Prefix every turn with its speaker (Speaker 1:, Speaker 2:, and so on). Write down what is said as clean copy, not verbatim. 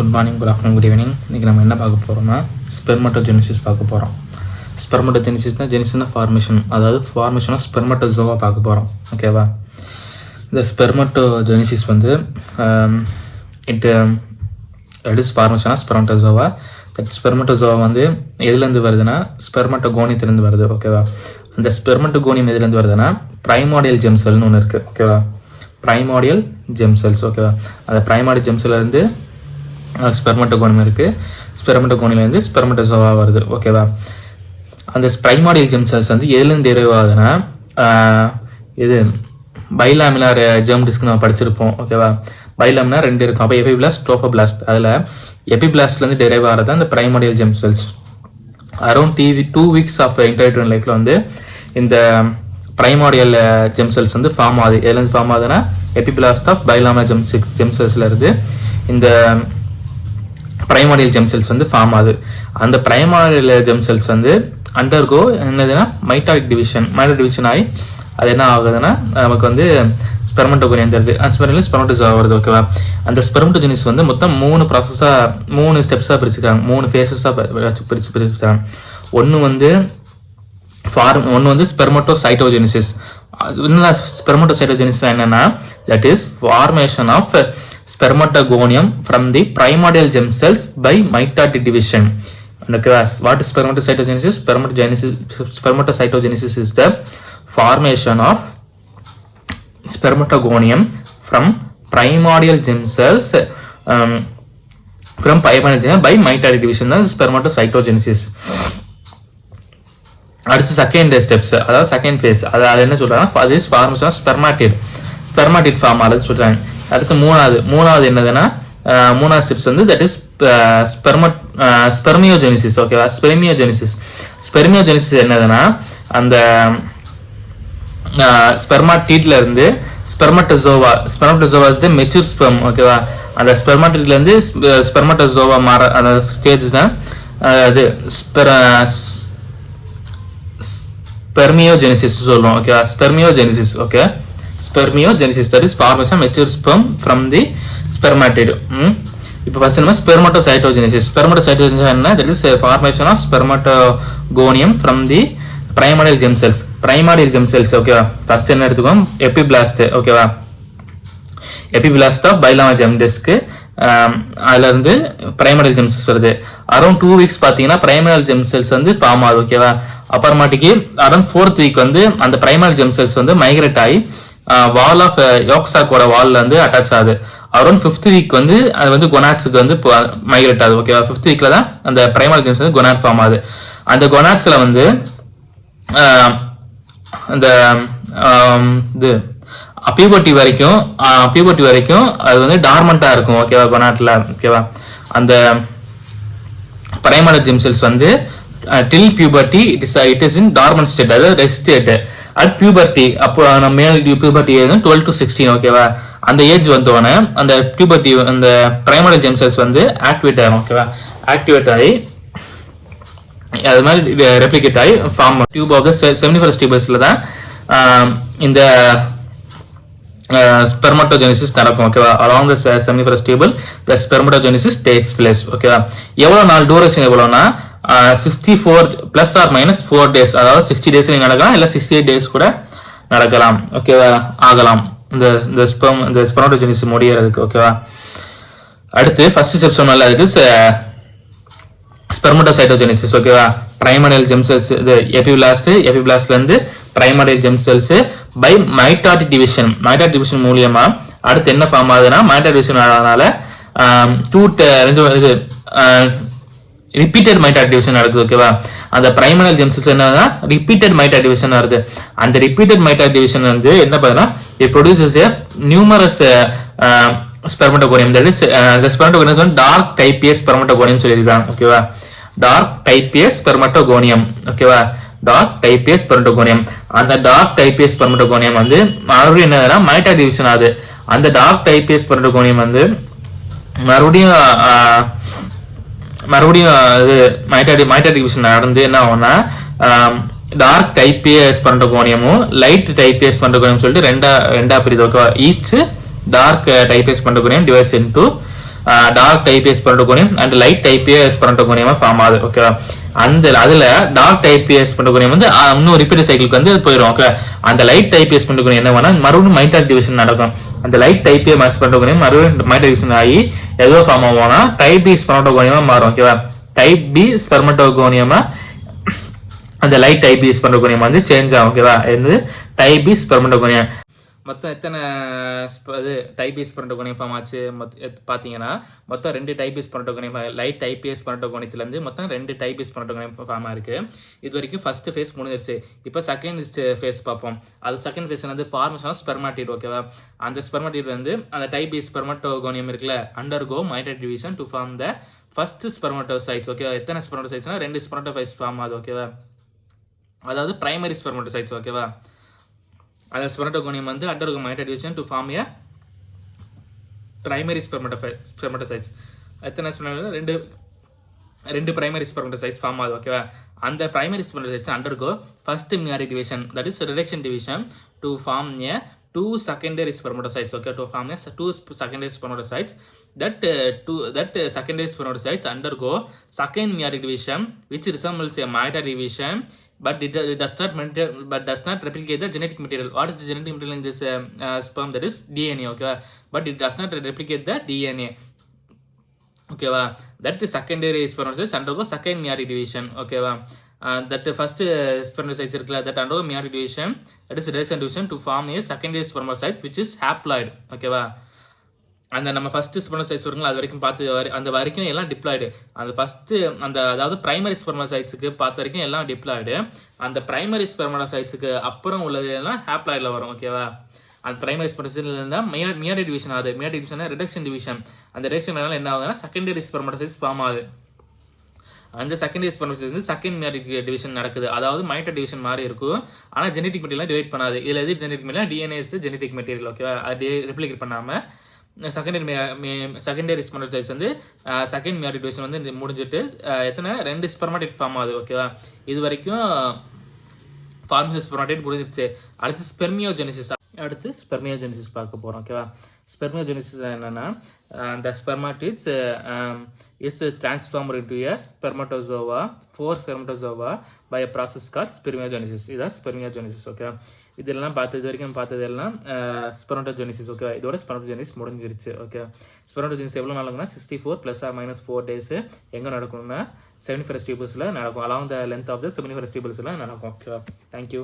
Speaker 1: Good morning, good afternoon, good evening. இன்றைக்கி நம்ம என்ன பார்க்க போகிறோம்னா ஸ்பெர்மட்டோஜெனிசிஸ் பார்க்க போகிறோம். ஸ்பெர்மட்டோஜெனிசிஸ்னால் ஜெனிசிஸ்னா ஃபார்மேஷன், அதாவது ஃபார்மேஷன் ஆஃப் ஸ்பெர்மட்டோசோவா பார்க்க போகிறோம். ஓகேவா? இந்த ஸ்பெர்மட்டோஜெனிசிஸ் வந்து இட் இஸ் ஃபார்மேஷன் ஆஃப் ஸ்பெர்மட்டோசோவா. ஸ்பெர்மட்டோசோவா வந்து எதுலேருந்து வருதுன்னா ஸ்பெர்மட்டோகோனியத்துலேருந்து வருது. ஓகேவா? அந்த ஸ்பெர்மட்டோகோனியம் எதுலேருந்து வருதுன்னா பிரைமார்டியல் ஜெம் செல்னு ஒன்று இருக்குது. ஓகேவா? Primordial germ cells. ஓகேவா? அந்த பிரைமார்டியல் ஜெம் செல்லேருந்து ஸ்பெர்மட்டோகோனியம் இருக்குது. ஸ்பெர்மட்டோகோனியிலேருந்து ஸ்பெர்மட்டோசோவா வருது. ஓகேவா? அந்த பிரைமார்டியல் ஜெம் செல்ஸ் வந்து எதுலேருந்து டெரைவ் ஆகுதுன்னா இது பைலாமினார் ஜெர்ம் டிஸ்க் நம்ம படிச்சிருப்போம். ஓகேவா? பைலாமினார் 2 இருக்கும். அப்போ எபிபிளாஸ்ட், ட்ரோஃபோபிளாஸ்ட். அதில் எபிபிளாஸ்ட்லேருந்து டெரைவ் ஆகிறது அந்த primordial germ cells. Around 2 weeks of intrauterine லைஃப்பில் வந்து இந்த பிரைமார்டியல் ஜெம் செல்ஸ் வந்து ஃபார்ம் ஆகுது. எதுலேருந்து ஃபார்ம் ஆகுதுன்னா எபிபிளாஸ்ட் ஆஃப் பைலாமினார் ஜெம் செல்ஸ்லேருந்து இந்த பிரைமார்டியல் ஜெம் செல்ஸ் வந்து ஃபார்ம் ஆகுது. அந்த பிரைமார்டியல் ஜெம் செல்ஸ் வந்து அண்டர்கோ என்னதுன்னா மைட்டாரிக் டிவிஷன் ஆகி அது என்ன ஆகுதுன்னா நமக்கு வந்து ஸ்பெர்மட்டோகோனியம் தருது. அந்த ஸ்பெர்மட்டோசோவா வருது. ஓகேவா? அந்த ஸ்பெர்மட்டோஜெனிசிஸ் வந்து மொத்தம் 3 ஸ்டெப்ஸாக பிரிச்சுக்காங்க, 3 ஃபேஸஸாக பிரிச்சுக்காங்க. ஒன்று வந்து ஸ்பெர்மட்டோசைட்டோஜெனிசிஸ். ஸ்பெர்மட்டோசைட்டோஜெனிசிஸ் என்னன்னா that is formation of spermatogonium from the primordial gem cells by mitotic division. Okay, what is spermatocytogenesis? Spermatocytogenesis is the formation of spermatogonium from primordial gem cells from primordial gem by mitotic division. That is spermatocytogenesis. அடுத்து second steps, அதாவது second phase, அது என்ன சொல்றாங்க? அது is formation of ஸ்பெர்மாட்டிட் form ஆகுது சொல்றாங்க. அடுத்து மூணாவது என்னதுன்னா மூணாவது ஸ்டெப்ஸ் வந்து தட் இஸ் ஸ்பெர்மியோஜெனிசிஸ். ஓகேவா? ஸ்பெர்மியோஜெனிசிஸ் என்னதுன்னா அந்த ஸ்பெர்மாட்டிட்ல இருந்து ஸ்பெர்மட்டோசோவா இஸ் தி மெச்சூர் ஸ்பெர்ம். ஓகேவா? அந்த ஸ்பெர்மாட்டிட்ல இருந்து ஸ்பெர்மட்டோசோவா மாற அந்த ஸ்டேஜ் தான் அது ஸ்பெர்மியோஜெனிசிஸ் சொல்லுவோம். ஓகேவா? Spermiogenesis. Okay, spermiogenesis, that is formation of mature sperm from the spermatid. இப்போ ஃபர்ஸ்ட் நம்ம spermatocytogenesis என்ன? that is formation of spermatogonium from the primordial gem cells. ஓகேவா? ஃபர்ஸ்ட் என்ன எடுத்துக்கோம்? எபிபிளாஸ்ட். ஓகேவா? எபிபிளாஸ்ட் ஆஃப் பைலாமினார் ஜெர்ம் டிஸ்க், அதுல இருந்து பிரைமரியல் ஜெம் செல்ஸ் வருது. Around 2 weeks பாத்தீங்கன்னா பிரைமரியல் ஜெம் செல்ஸ் வந்து ஃபார்ம் ஆகுது. ஓகேவா? அப்புறமாட்டிக்கு அரௌண்ட் 4th வீக் வந்து அந்த பிரைமரியல் ஜெம் செல்ஸ் வந்து மைக்ரேட் ஆகி வால் ஆஃப் யோக்சாக்கோட வால்ல வந்து அட்டாச் ஆகுது. அரௌண்ட் 5th வீக் வந்து அது வந்து கொனாட்ஸுக்கு வந்து மைக்ரேட் ஆகுது. ஓகேவா? 5th வீக்ல தான் அந்த பிரைமரி ஜெம்ஸ் வந்து கொனாட் ஃபார்ம் ஆகுது. அந்த கொனாட்ஸ்ல வந்து அந்த இது பியூபர்ட்டி வரைக்கும் அது வந்து டார்மண்டா இருக்கும். ஓகேவா? கொனாட்ல. ஓகேவா? அந்த பிரைமரி ஜெம் செல்ஸ் வந்து till puberty it is in dormant state, அதாவது ரெஸ்ட் ஸ்டேட். at puberty, அப்போ நம்ம மேல் puberty 12 to 16. ஓகேவா? அந்த ஏஜ் வந்தோடனே அந்த puberty அந்த பிரைமரி ஜெம் செல்ஸ் வந்து ஆக்டிவேட் ஆகும். ஓகேவா? ஆக்டிவேட் ஆகி அது மாதிரி ரெப்ளிகேட் ஆகி form tube of the seminiferous டியூபஸ்ல தான் இந்த spermatogenesis நடக்கும். ஓகேவா? along the seminiferous tubule the spermatogenesis takes place. ஓகேவா? எவ்வளவு நாள் duration எவ்வளவுனா 64 plus or minus 4 days, அதாவது 60 days நடக்கலாம், இல்ல 68 days கூட நடக்கலாம். ஓகேவா? ஆகலாம் இந்த ஸ்பெர்மட்டோஜெனிசிஸ் முடியறதுக்கு. ஓகேவா? அடுத்து ஃபர்ஸ்ட் ஸ்டெப் சொன்னால அதுக்கு ஸ்பெர்மட்டோசைட்டோஜெனிசிஸ். ஓகேவா? பிரைமரியல் ஜெம் செல்ஸ் இது எபிபிளாஸ்ட்ல இருந்து primordial germ cells by mitotic division மூலியமா அடுத்து என்ன ஃபார்ம் ஆகுதுன்னா மைட்டாட்டிக் டிவிஷன் ஆனதால ரிப்பீட்டட் மைட்டாட்டிக் டிவிஷன் நடக்குது. ஓகேவா? அந்த பிரைமரியல் ஜெம் செல்ஸ் என்னன்னா ரிப்பீட்டட் மைட்டாட்டிக் டிவிஷன் வருது. அந்த ரிப்பீட்டட் மைட்டாட்டிக் டிவிஷன் வந்து என்ன பண்ணுதுன்னா it produces numerous spermatogonium. that is the spermatogonium is dark type A spermatogonium சொல்லிருக்காங்க. ஓகேவா? dark type A spermatogonium. ஓகேவா? dark type A spermatogonium. அந்த dark type A spermatogonium வந்து மறுபடியும் என்னன்னா மைட்டாட்டிக் டிவிஷன் ஆகுது. அந்த dark type A spermatogonium வந்து மறுபடியும் இது மைட்டாட்டிக் டிவிஷன் நடந்து என்ன ஆகும்னா டார்க் டைப் ஏ ஸ்பெர்மட்டோகோனியமும் லைட் டைப் ஏ ஸ்பெர்மட்டோகோனியம் சொல்லிட்டு ரெண்டா பிரிது. ஓகேவா? Each dark type A spermatogonium divides into dark type spermatogonium and light type ஸ்பெர்மட்டோகோனியமா ஃபார்ம் ஆகுது. ஓகேவா? அதுல டார்க் டைப் ஸ்பெர்மட்டோகோனியம் வந்து இன்னும் ரிப்பீட் சைக்கிளுக்கு வந்து போயிடும். ஓகே, அந்த லைட் டைப் ஸ்பெர்மட்டோகோனியம் என்ன பண்ணா மறுபடியும் மைட்டாலிக் டிவிஷன் நடக்கும். அந்த லைட் டைப் ஸ்பெர்மட்டோகோனியம் மறுபடியும் மைட்டாலிக் டிவிஷன் ஆகி ஏதோ ஃபார்ம் ஆகும்னா டைப் பி ஸ்பெர்மட்டோகோனியமா மாறும். ஓகேவா? டைப் பி ஸ்பெர்மட்டோகோனியமா அந்த லைட் டைப் பி ஸ்பெர்மட்டோகோனியம் வந்து சேஞ்ச் ஆகும். ஓகேவா? இது டைப் பி ஸ்பெர்மட்டோகோனியம். மொத்தம் எத்தனை இது டைப் ஸ்பெர்மட்டோகோனியம் ஃபார்ம் ஆச்சு பார்த்தீங்கன்னா மொத்தம் 2 டைப் ஸ்பெர்மட்டோகோனியம், லைட் டைப் ஸ்பெர்மட்டோகோனியத்துலேருந்து மொத்தம் 2 டைப் ஸ்பெர்மட்டோகோனியம் ஃபார்ம் ஆயிருக்கு. இது வரைக்கும் ஃபர்ஸ்ட் ஃபேஸ் முடிஞ்சிருச்சு. இப்போ செகண்ட் ஃபேஸ் பார்ப்போம். அது செகண்ட் ஃபேஸ் வந்து ஃபார்மேஷன் ஆஃப் ஸ்பெர்மாட்டிட். ஓகேவா? அந்த ஸ்பெர்மாட்டிட் வந்து அந்த டைப் ஸ்பெர்மட்டோகோனியம் இருக்குல்ல, undergo mitotic division to form the first spermatocytes. ஓகேவா? எத்தனை ஸ்பெர்மட்டோசைட்ஸ்னா 2 ஸ்பெர்மட்டோசைட்ஸ் ஃபார்ம் ஆகுது. ஓகேவா? அதாவது பிரைமரி ஸ்பெர்மட்டோசைட்ஸ். ஓகேவா? அந்த ஸ்பெர்மட்டோகோனியம் வந்து undergo mitotic division to form a primary spermatocytes. எத்தனை ரெண்டு பிரைமரி ஸ்பெர்மட்டோசைட்ஸ் ஃபார்ம் ஆகுது. ஓகேவா? அந்த primary spermatocytes undergo first meiotic division, that is reduction division to form a 2 secondary spermatocytes. Okay, to form a 2 secondary spermatocytes. That secondary spermatocytes undergo second meiotic division, which resembles a mitotic division, but it does not replicate the genetic material. What is the genetic material in this sperm? That is DNA. Okay, but it does not replicate the DNA. Okay, that secondary spermatocytes undergo second meiotic division. Okay, that first spermatocytes that undergo meiotic division, that is reduction division to form a secondary spermatocyte which is haploid. Okay, அந்த நம்ம first ஸ்பெர்மட்டோசைட்ஸ் வருங்களா, அது வரைக்கும் பார்த்து அந்த வரைக்கும் எல்லாம் diploid. அந்த ஃபர்ஸ்ட் அந்த அதாவது பிரைமரி ஸ்பெர்மட்டோசைட்ஸுக்கு பார்த்த வரைக்கும் எல்லாம் டிப்ளாய்டு. அந்த பிரைமரி ஸ்பெர்மட்டோசைட்ஸுக்கு அப்புறம் உள்ளது எல்லாம் ஹாப்ளாய்டில் வரும். ஓகேவா? அந்த பிரைமரி ஸ்பெர்மட்டோசைட்ல இருந்தால் மியாடிக் டிவிஷன் ஆகுது. மியாடிக் டிவிஷன் ரிடக்ஷன் டிவிஷன். அந்த ரிடக்ஷன் என்ன ஆகுதுன்னா செகண்டரி ஸ்பெர்மட்டோசைட்ஸ் ஃபார்ம் ஆகுது. அந்த செகண்டரி ஸ்பெர்மட்டோசைட்ஸ் வந்து செகண்ட் மியாடிக் டிவிஷன் நடக்குது. அதாவது மைட்டாலிக் டிவிஷன் மாதிரி இருக்கும். ஆனால் ஜெனடிக் மெட்டீரியல் டிவைட் பண்ணாது. இதில் எது genetic material? DNA is genetic material. ஓகேவா? அது ரெப்ளிகேட் பண்ணாமல் செகண்டரி ஸ்பெர்மட்டோசைட்ஸ் வந்து செகண்ட் மியாடிக் டிவிஷன் வந்து முடிஞ்சிட்டு எத்தனை 2 ஸ்பெர்மாட்டிட் ஃபார்ம் ஆகுது. ஓகேவா? இது வரைக்கும் ஃபார்மேஷன் ஸ்பெர்மாட்டிட் முடிஞ்சிருச்சு. அடுத்து ஸ்பெர்மியோஜெனிசிஸ் பார்க்க போகிறோம். ஓகேவா? ஸ்பெர்மியோஜெனிசிஸ் என்னன்னா the spermatids is transformed into a spermatozoa, 4 spermatozoa by a process called spermiogenesis. இதுதான் ஸ்பெர்மியோஜெனிசிஸ். ஓகே, இதெல்லாம் இது வரைக்கும் பார்த்ததெல்லாம் ஸ்பெர்மட்டோஜெனிசிஸ். ஓகே, இதோட ஸ்பெர்மட்டோஜெனிசிஸ் முடிஞ்சிருச்சு. ஓகே, ஸ்பெர்மட்டோஜெனிசிஸ் எவ்வளோ நாளுங்கன்னா 64 ± 4 days எங்கே நடக்கும்னா செமினிஃபரஸ் டியூபல்ஸில் நடக்கும். Along the length of the seminiferous டியூபல்ஸில் நடக்கும். Okay, thank you.